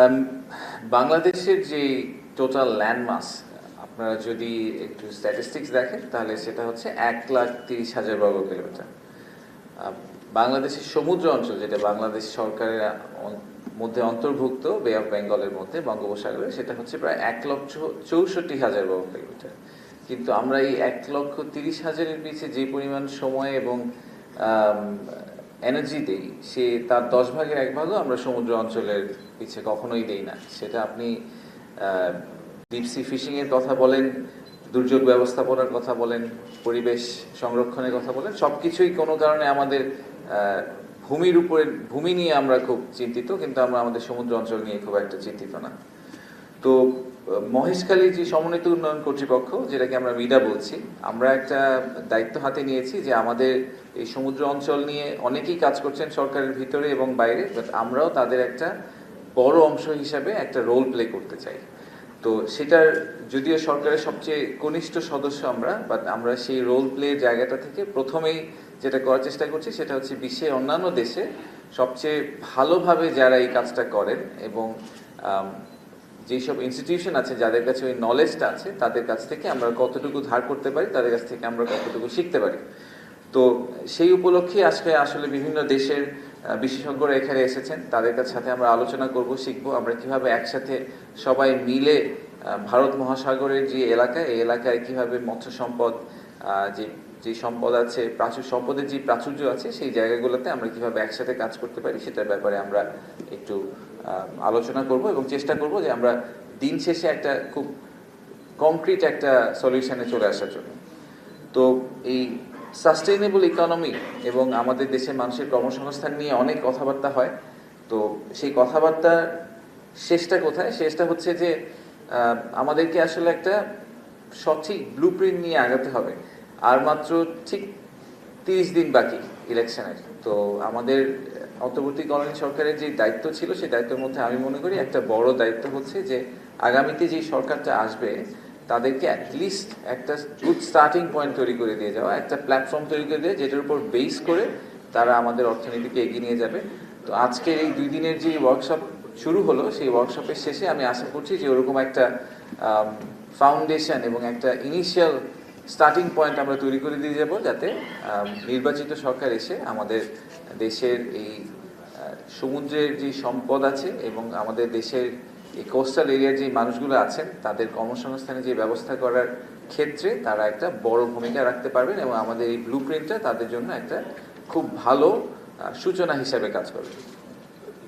আম, বাংলাদেশের যে total landmass, আপনারা যদি একটু স্ট্যাটিস্টিক্স দেখেন তাহলে সেটা হচ্ছে 1,30,000 বর্গ কিলোমিটার। বাংলাদেশের সমুদ্র অঞ্চল, যেটা বাংলাদেশ সরকারের মধ্যে অন্তর্ভুক্ত, বে অফ বেঙ্গলের মধ্যে বঙ্গোপসাগরে, সেটা হচ্ছে প্রায় 1,64,000 বর্গ কিলোমিটার। কিন্তু আমরা এই 1,30,000-এর পিছিয়ে যে পরিমাণ সময় এবং এনার্জি দেই, সে তার 10 ভাগের 1 ভাগও আমরা সমুদ্র অঞ্চলের পিছিয়ে কখনোই দেই না। সেটা আপনি ডিপ সি ফিশিংয়ের কথা বলেন, দুর্যোগ ব্যবস্থাপনার কথা বলেন, পরিবেশ সংরক্ষণের কথা বলেন, সব কিছুই কোনো কারণে আমাদের ভূমি নিয়ে আমরা খুব চিন্তিত, কিন্তু আমরা আমাদের সমুদ্র অঞ্চল নিয়ে খুব একটা চিন্তিত না। তো মহেশখালী যে সমন্বিত উন্নয়ন কর্তৃপক্ষ, যেটাকে আমরা মিডা বলছি, আমরা একটা দায়িত্ব হাতে নিয়েছি যে আমাদের এই সমুদ্র অঞ্চল নিয়ে অনেকেই কাজ করছেন সরকারের ভিতরে এবং বাইরে, বাট আমরাও তাদের একটা বড় অংশ হিসাবে একটা রোল প্লে করতে চাই। তো সেটার যদিও সরকারের সবচেয়ে কনিষ্ঠ সদস্য আমরা, বাট আমরা সেই রোল প্লে জায়গাটা থেকে প্রথমেই যেটা করার চেষ্টা করছি সেটা হচ্ছে বিশ্বের অন্যান্য দেশে সবচেয়ে ভালোভাবে যারা এই কাজটা করেন এবং যেসব ইনস্টিটিউশন আছে যাদের কাছে ওই নলেজটা আছে, তাদের কাছ থেকে আমরা কতটুকু ধার করতে পারি, তাদের কাছ থেকে আমরা কতটুকু শিখতে পারি। তো সেই উপলক্ষে আজকে আসলে বিভিন্ন দেশের বিশেষজ্ঞরা এখানে এসেছেন, তাদের সাথে আমরা আলোচনা করব, শিখবো আমরা কিভাবে একসাথে সবাই মিলে ভারত মহাসাগরের যে এলাকা, এই এলাকায় কিভাবে মৎস্য সম্পদ, যে যে সম্পদ আছে, সম্পদের যে প্রাচুর্য আছে, সেই জায়গাগুলোতে আমরা কিভাবে একসাথে কাজ করতে পারি সেটার ব্যাপারে আমরা একটু আলোচনা করব এবং চেষ্টা করব যে আমরা দিন শেষে একটা খুব কংক্রিট একটা সলিউশনে চলে আসার জন্য। তো এই সাস্টেইনেবল ইকোনমি এবং আমাদের দেশের মানুষের কর্মসংস্থান নিয়ে অনেক কথাবার্তা হয়। তো সেই কথাবার্তার শেষটা কোথায়? শেষটা হচ্ছে যে আমাদেরকে আসলে একটা সঠিক ব্লুপ্রিন্ট নিয়ে আগাতে হবে। আর মাত্র ঠিক 30 দিন বাকি ইলেকশনের। তো আমাদের অন্তর্বর্তীকালীন সরকারের যে দায়িত্ব ছিল, সেই দায়িত্বের মধ্যে আমি মনে করি একটা বড় দায়িত্ব হচ্ছে যে আগামীতে যে সরকারটা আসবে তাদেরকে অ্যাটলিস্ট একটা গুড স্টার্টিং পয়েন্ট তৈরি করে দিয়ে যাওয়া, একটা প্ল্যাটফর্ম তৈরি করে দিয়ে যেটার উপর বেস করে তারা আমাদের অর্থনীতিকে এগিয়ে নিয়ে যাবে। তো আজকের এই 2 দিনের যে ওয়ার্কশপ শুরু হলো, সেই ওয়ার্কশপের শেষে আমি আশা করছি যে ওরকম একটা ফাউন্ডেশন এবং একটা ইনিশিয়াল স্টার্টিং পয়েন্ট আমরা তৈরি করে দিয়ে যাব, যাতে নির্বাচিত সরকার এসে আমাদের দেশের এই সমুদ্রের যে সম্পদ আছে এবং আমাদের দেশের এই কোস্টাল এরিয়ার যে মানুষগুলো আছেন তাদের কর্মসংস্থানের যে ব্যবস্থা করার ক্ষেত্রে তারা একটা বড় ভূমিকা রাখতে পারবেন এবং আমাদের এই ব্লুপ্রিন্টটা তাদের জন্য একটা খুব ভালো সূচনা হিসাবে কাজ করবে।